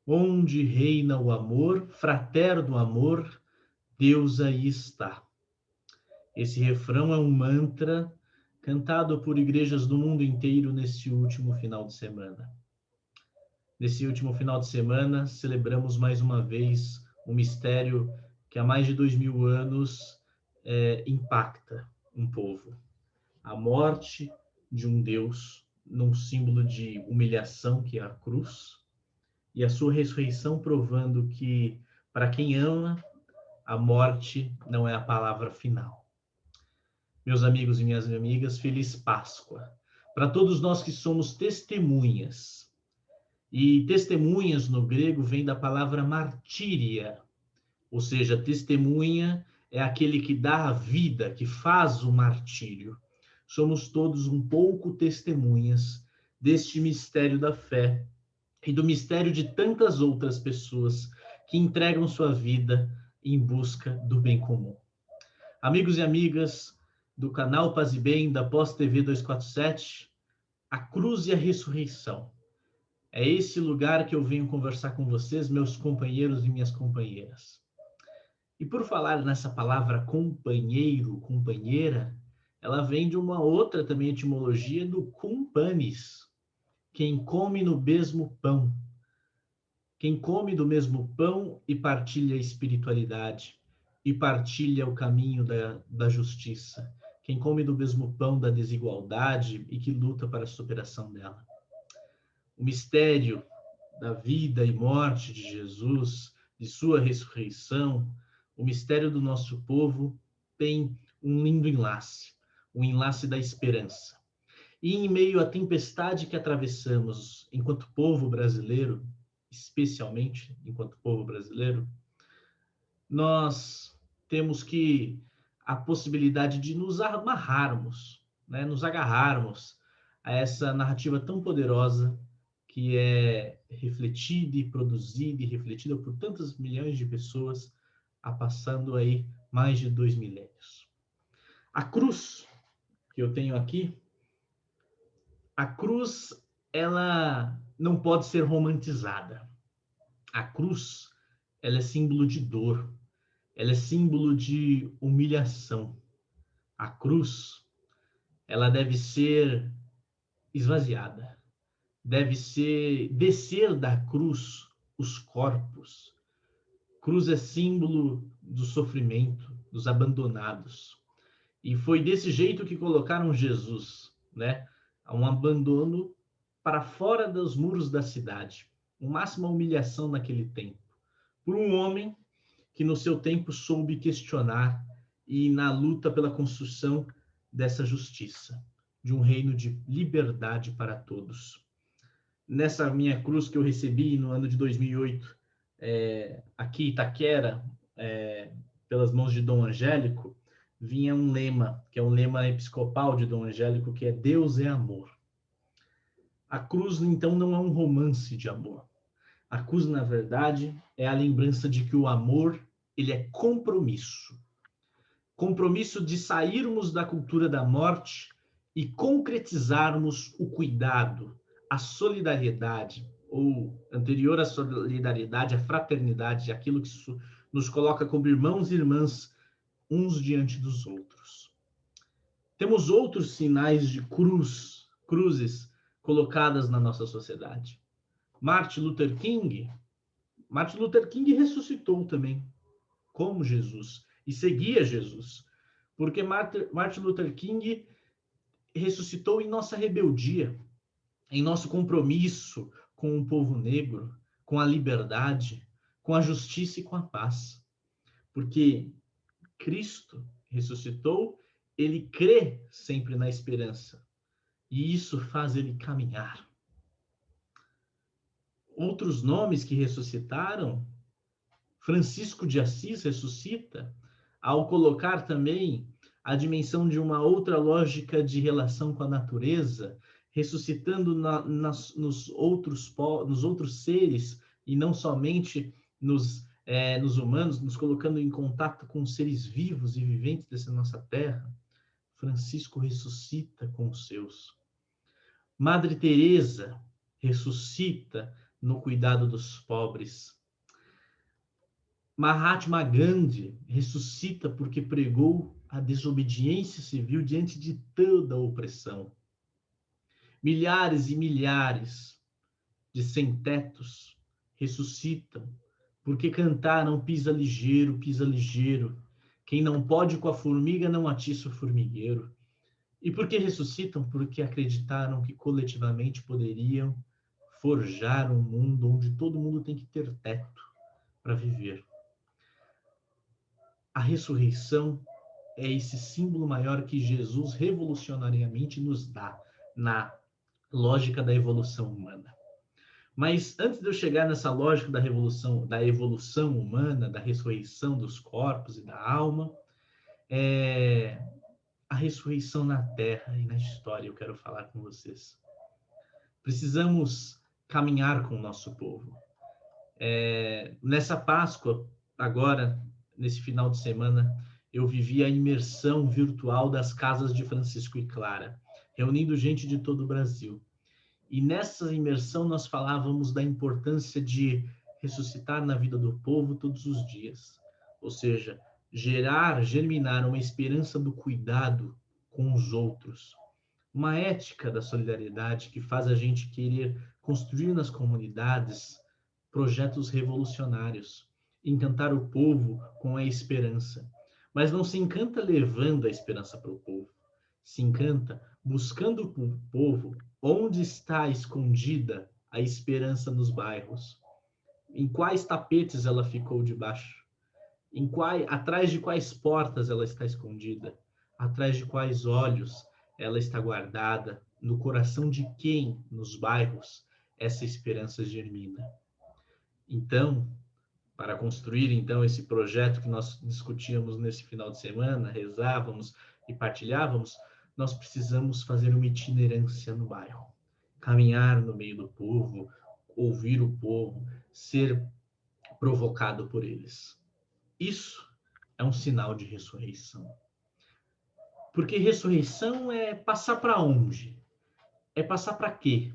Onde reina o amor, fraterno amor, Deus aí está. Esse refrão é um mantra cantado por igrejas do mundo inteiro nesse último final de semana. Nesse último final de semana, celebramos mais uma vez um mistério que há mais de 2000 anos impacta um povo. A morte de um Deus num símbolo de humilhação que é a cruz, e a sua ressurreição provando que, para quem ama, a morte não é a palavra final. Meus amigos e minhas amigas, feliz Páscoa. Para todos nós que somos testemunhas. E testemunhas no grego vem da palavra martíria, ou seja, testemunha é aquele que dá a vida, que faz o martírio. Somos todos um pouco testemunhas deste mistério da fé e do mistério de tantas outras pessoas que entregam sua vida em busca do bem comum. Amigos e amigas do canal Paz e Bem, da Pós TV 247, a cruz e a ressurreição. É esse lugar que eu venho conversar com vocês, meus companheiros e minhas companheiras. E por falar nessa palavra companheiro, companheira, ela vem de uma outra também etimologia do cum panis, quem come no mesmo pão. Quem come do mesmo pão e partilha a espiritualidade, e partilha o caminho da justiça. Quem come do mesmo pão da desigualdade e que luta para a superação dela. O mistério da vida e morte de Jesus, de sua ressurreição, o mistério do nosso povo tem um lindo enlace, o enlace da esperança. E em meio à tempestade que atravessamos enquanto povo brasileiro, especialmente enquanto povo brasileiro, nós temos que a possibilidade de nos amarrarmos, né, nos agarrarmos a essa narrativa tão poderosa que é refletida e produzida e refletida por tantos milhões de pessoas, passando aí mais de 2 milênios. A cruz que eu tenho aqui, a cruz, ela não pode ser romantizada. A cruz, ela é símbolo de dor, ela é símbolo de humilhação. A cruz, ela deve ser esvaziada, deve ser descer da cruz os corpos. Cruz é símbolo do sofrimento, dos abandonados. E foi desse jeito que colocaram Jesus, né? Um abandono para fora dos muros da cidade. Máxima humilhação naquele tempo. Por um homem que no seu tempo soube questionar e na luta pela construção dessa justiça, de um reino de liberdade para todos. Nessa minha cruz que eu recebi no ano de 2008, aqui em Itaquera, pelas mãos de Dom Angélico, vinha um lema, que é um lema episcopal de Dom Angélico, que é Deus é amor. A cruz, então, não é um romance de amor. A cruz, na verdade, é a lembrança de que o amor, ele é compromisso. Compromisso de sairmos da cultura da morte e concretizarmos o cuidado, a solidariedade, ou anterior à solidariedade, a fraternidade, aquilo que nos coloca como irmãos e irmãs uns diante dos outros. Temos outros sinais de cruzes colocadas na nossa sociedade. Martin Luther King ressuscitou também, como Jesus, e seguia Jesus, porque Martin Luther King ressuscitou em nossa rebeldia, em nosso compromisso com o povo negro, com a liberdade, com a justiça e com a paz. Porque Cristo ressuscitou, ele crê sempre na esperança, e isso faz ele caminhar. Outros nomes que ressuscitaram, Francisco de Assis ressuscita, ao colocar também a dimensão de uma outra lógica de relação com a natureza, ressuscitando nos outros seres, e não somente nos humanos, nos colocando em contato com os seres vivos e viventes dessa nossa terra. Francisco ressuscita com os seus. Madre Teresa ressuscita no cuidado dos pobres. Mahatma Gandhi ressuscita porque pregou a desobediência civil diante de toda a opressão. Milhares e milhares de sem-tetos ressuscitam porque cantaram pisa ligeiro. Quem não pode com a formiga não atiça o formigueiro. E por que ressuscitam? Porque acreditaram que coletivamente poderiam forjar um mundo onde todo mundo tem que ter teto para viver. A ressurreição é esse símbolo maior que Jesus revolucionariamente nos dá na lógica da evolução humana. Mas antes de eu chegar nessa lógica da evolução humana, da ressurreição dos corpos e da alma, a ressurreição na Terra e na história eu quero falar com vocês. Precisamos caminhar com o nosso povo. Nessa Páscoa, agora, nesse final de semana, eu vivi a imersão virtual das casas de Francisco e Clara, reunindo gente de todo o Brasil. E nessa imersão nós falávamos da importância de ressuscitar na vida do povo todos os dias. Ou seja, germinar uma esperança do cuidado com os outros. Uma ética da solidariedade que faz a gente querer construir nas comunidades projetos revolucionários, encantar o povo com a esperança. Mas não se encanta levando a esperança para o povo, se encanta buscando o povo onde está escondida a esperança nos bairros, em quais tapetes ela ficou debaixo, atrás de quais portas ela está escondida, atrás de quais olhos ela está guardada, no coração de quem, nos bairros, essa esperança germina. Então, para construir então esse projeto que nós discutíamos nesse final de semana, rezávamos e partilhávamos, nós precisamos fazer uma itinerância no bairro, caminhar no meio do povo, ouvir o povo, ser provocado por eles. Isso é um sinal de ressurreição. Porque ressurreição é passar para onde? É passar para quê?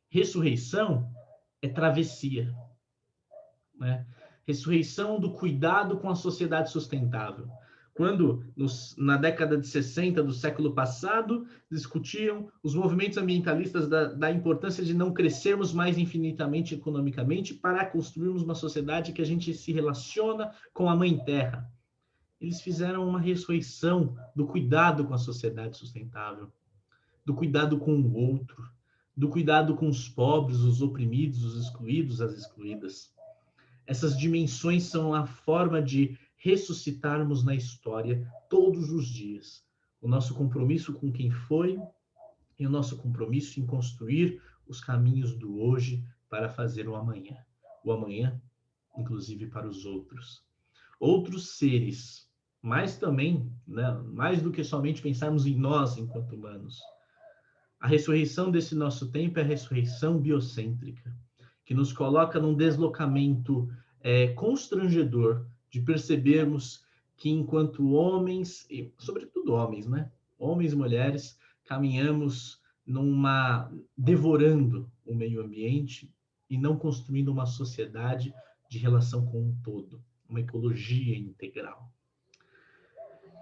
Ressurreição é travessia, né? Ressurreição do cuidado com a sociedade sustentável. Quando, na década de 60 do século passado, discutiam os movimentos ambientalistas da importância de não crescermos mais infinitamente economicamente para construirmos uma sociedade que a gente se relaciona com a Mãe Terra. Eles fizeram uma ressurreição do cuidado com a sociedade sustentável, do cuidado com o outro, do cuidado com os pobres, os oprimidos, os excluídos, as excluídas. Essas dimensões são a forma de ressuscitarmos na história todos os dias. O nosso compromisso com quem foi e o nosso compromisso em construir os caminhos do hoje para fazer o amanhã. O amanhã, inclusive, para os outros. Outros seres, mas também, né, mais do que somente pensarmos em nós enquanto humanos. A ressurreição desse nosso tempo é a ressurreição biocêntrica, que nos coloca num deslocamento constrangedor de percebermos que enquanto homens, e sobretudo homens, né? Homens e mulheres, caminhamos devorando o meio ambiente e não construindo uma sociedade de relação com o todo, uma ecologia integral.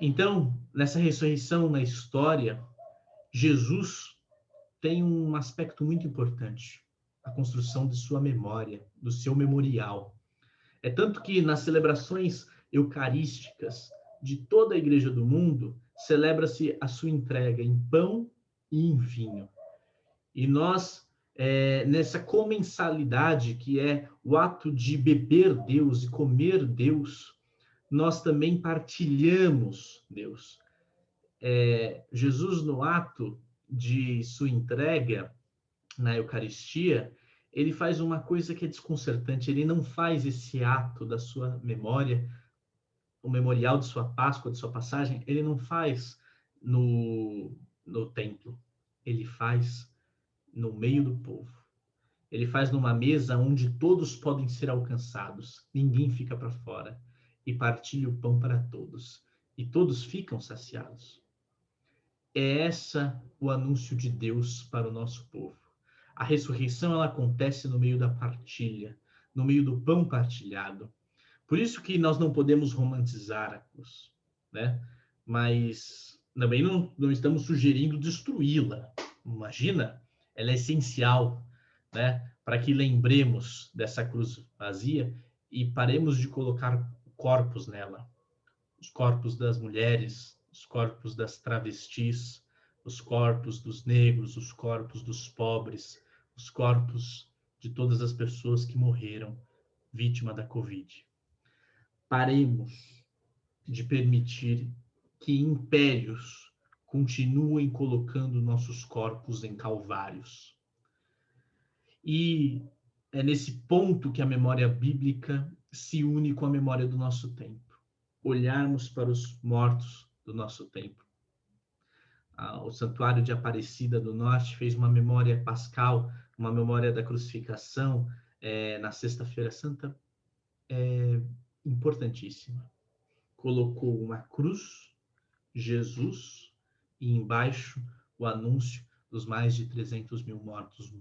Então, nessa ressurreição na história, Jesus tem um aspecto muito importante, a construção de sua memória, do seu memorial. É tanto que nas celebrações eucarísticas de toda a igreja do mundo, celebra-se a sua entrega em pão e em vinho. E nós, nessa comensalidade, que é o ato de beber Deus e comer Deus, nós também partilhamos Deus. Jesus, no ato de sua entrega na Eucaristia, ele faz uma coisa que é desconcertante. Ele não faz esse ato da sua memória, o memorial de sua Páscoa, de sua passagem, ele não faz no templo. Ele faz no meio do povo. Ele faz numa mesa onde todos podem ser alcançados. Ninguém fica para fora. E partilha o pão para todos. E todos ficam saciados. É essa o anúncio de Deus para o nosso povo. A ressurreição ela acontece no meio da partilha, no meio do pão partilhado. Por isso que nós não podemos romantizar a cruz, né? Mas também não estamos sugerindo destruí-la. Imagina, ela é essencial, né? Para que lembremos dessa cruz vazia e paremos de colocar corpos nela. Os corpos das mulheres, os corpos das travestis, os corpos dos negros, os corpos dos pobres, os corpos de todas as pessoas que morreram vítima da Covid. Paremos de permitir que impérios continuem colocando nossos corpos em calvários. E é nesse ponto que a memória bíblica se une com a memória do nosso tempo. Olharmos para os mortos do nosso tempo. O Santuário de Aparecida do Norte fez uma memória pascal, uma memória da crucificação na Sexta-feira Santa, importantíssima. Colocou uma cruz, Jesus, e embaixo o anúncio dos mais de 300 mil mortos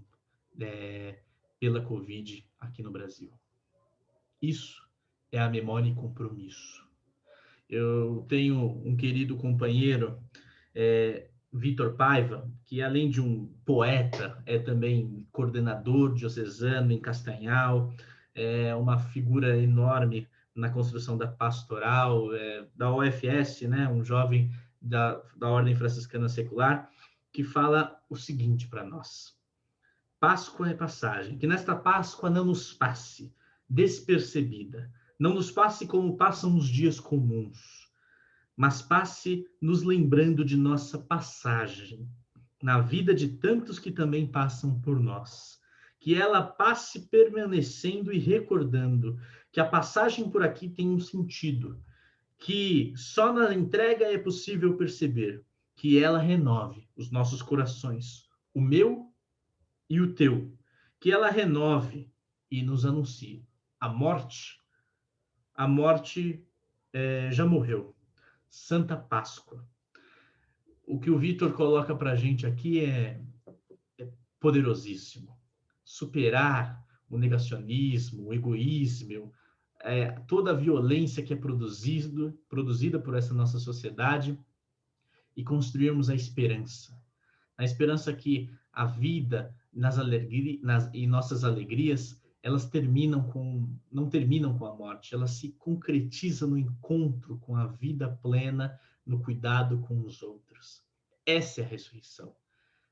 pela Covid aqui no Brasil. Isso é a memória e compromisso. Eu tenho um querido companheiro, Vitor Paiva, que além de um poeta, é também coordenador diocesano em Castanhal, é uma figura enorme na construção da pastoral, da UFS, né? Um jovem da Ordem Franciscana Secular, que fala o seguinte para nós: Páscoa é passagem, que nesta Páscoa não nos passe despercebida, não nos passe como passam os dias comuns, mas passe nos lembrando de nossa passagem na vida de tantos que também passam por nós. Que ela passe permanecendo e recordando que a passagem por aqui tem um sentido, que só na entrega é possível perceber, que ela renove os nossos corações, o meu e o teu, que ela renove e nos anuncie. A morte já morreu. Santa Páscoa. O que o Vitor coloca para a gente aqui é poderosíssimo. Superar o negacionismo, o egoísmo, toda a violência que é produzida por essa nossa sociedade e construirmos a esperança. A esperança que a vida e nossas alegrias, elas não terminam com a morte, elas se concretizam no encontro com a vida plena, no cuidado com os outros. Essa é a ressurreição,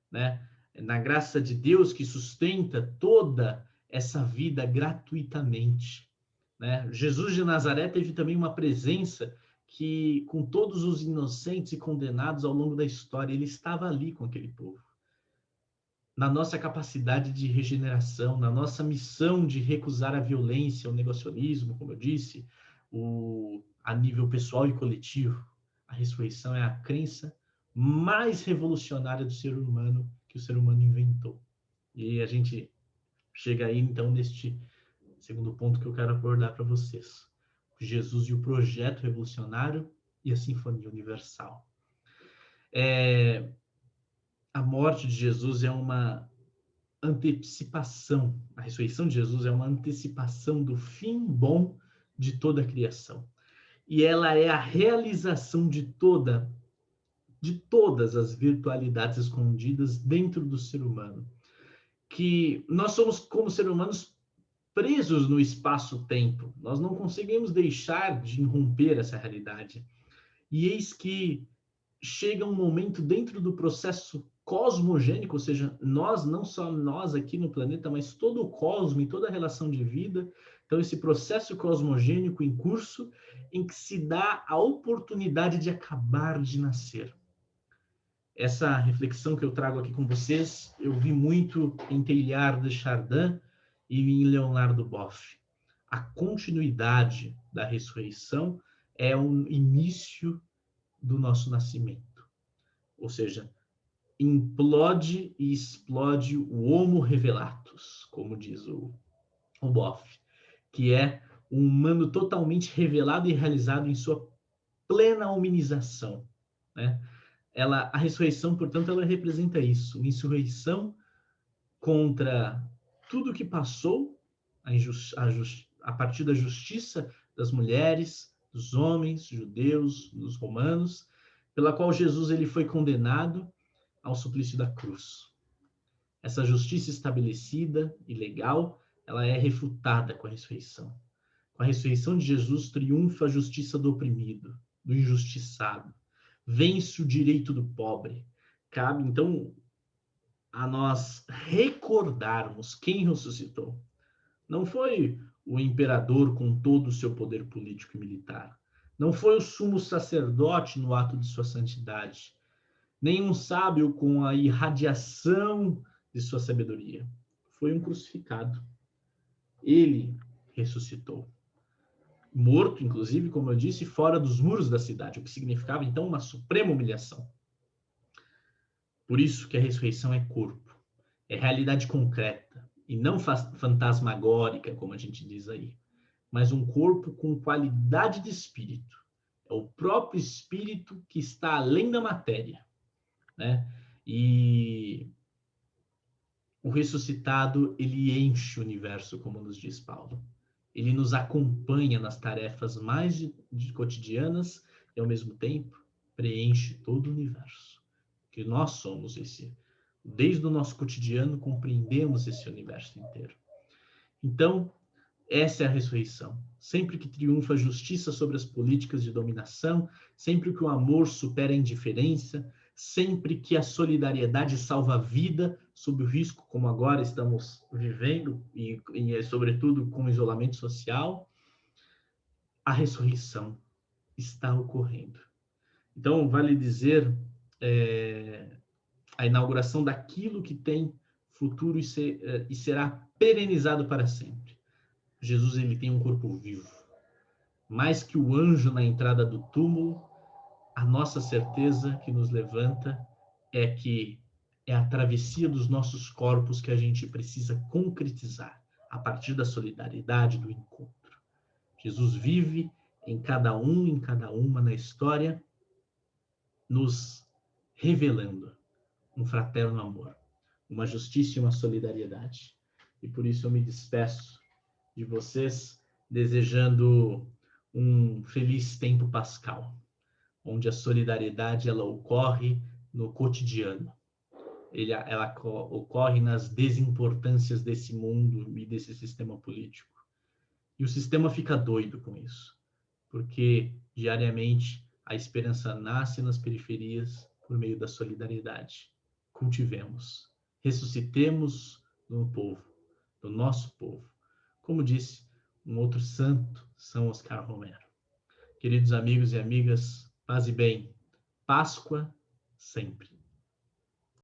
né? Na graça de Deus que sustenta toda essa vida gratuitamente, né? Jesus de Nazaré teve também uma presença que, com todos os inocentes e condenados ao longo da história, ele estava ali com aquele povo. Na nossa capacidade de regeneração, na nossa missão de recusar a violência, o negacionismo, como eu disse, a nível pessoal e coletivo, a ressurreição é a crença mais revolucionária do ser humano que o ser humano inventou. E a gente chega aí, então, neste segundo ponto que eu quero abordar para vocês. Jesus e o projeto revolucionário e a Sinfonia Universal. A morte de Jesus é uma antecipação, a ressurreição de Jesus é uma antecipação do fim bom de toda a criação. E ela é a realização de todas as virtualidades escondidas dentro do ser humano. Que nós somos, como seres humanos, presos no espaço-tempo. Nós não conseguimos deixar de romper essa realidade. E eis que chega um momento dentro do processo cosmogênico, ou seja, nós, não só nós aqui no planeta, mas todo o cosmo e toda a relação de vida. Então, esse processo cosmogênico em curso, em que se dá a oportunidade de acabar de nascer. Essa reflexão que eu trago aqui com vocês, eu vi muito em Teilhard de Chardin e em Leonardo Boff. A continuidade da ressurreição é um início do nosso nascimento. Ou seja, implode e explode o homo revelatus, como diz o Boff, que é um humano totalmente revelado e realizado em sua plena humanização, né? A ressurreição, portanto, ela representa isso, uma insurreição contra tudo que passou a partir da justiça das mulheres, dos homens, judeus, dos romanos, pela qual Jesus ele foi condenado ao suplício da cruz. Essa justiça estabelecida e legal, ela é refutada com a ressurreição. Com a ressurreição de Jesus, triunfa a justiça do oprimido, do injustiçado. Vence o direito do pobre. Cabe, então, a nós recordarmos quem ressuscitou. Não foi o imperador com todo o seu poder político e militar. Não foi o sumo sacerdote no ato de sua santidade. Nem um sábio com a irradiação de sua sabedoria. Foi um crucificado. Ele ressuscitou. Morto, inclusive, como eu disse, fora dos muros da cidade, o que significava, então, uma suprema humilhação. Por isso que a ressurreição é corpo, é realidade concreta, e não fantasmagórica, como a gente diz aí, mas um corpo com qualidade de espírito. É o próprio espírito que está além da matéria, né? E o ressuscitado, ele enche o universo, como nos diz Paulo. Ele nos acompanha nas tarefas mais cotidianas e, ao mesmo tempo, preenche todo o universo. Que nós somos esse. Desde o nosso cotidiano, compreendemos esse universo inteiro. Então, essa é a ressurreição. Sempre que triunfa a justiça sobre as políticas de dominação, sempre que o amor supera a indiferença, sempre que a solidariedade salva a vida sob o risco, como agora estamos vivendo, e sobretudo com o isolamento social, a ressurreição está ocorrendo. Então, vale dizer, a inauguração daquilo que tem futuro e será perenizado para sempre. Jesus, ele tem um corpo vivo. Mais que o anjo na entrada do túmulo, a nossa certeza que nos levanta é que é a travessia dos nossos corpos que a gente precisa concretizar a partir da solidariedade, do encontro. Jesus vive em cada um, em cada uma na história, nos revelando um fraterno amor, uma justiça e uma solidariedade. E por isso eu me despeço de vocês, desejando um feliz tempo pascal, onde a solidariedade ela ocorre no cotidiano. Ela ocorre nas desimportâncias desse mundo e desse sistema político. E o sistema fica doido com isso, porque diariamente a esperança nasce nas periferias por meio da solidariedade. Cultivemos, ressuscitemos no povo, no nosso povo. Como disse um outro santo, São Oscar Romero. Queridos amigos e amigas, paz e bem. Páscoa sempre.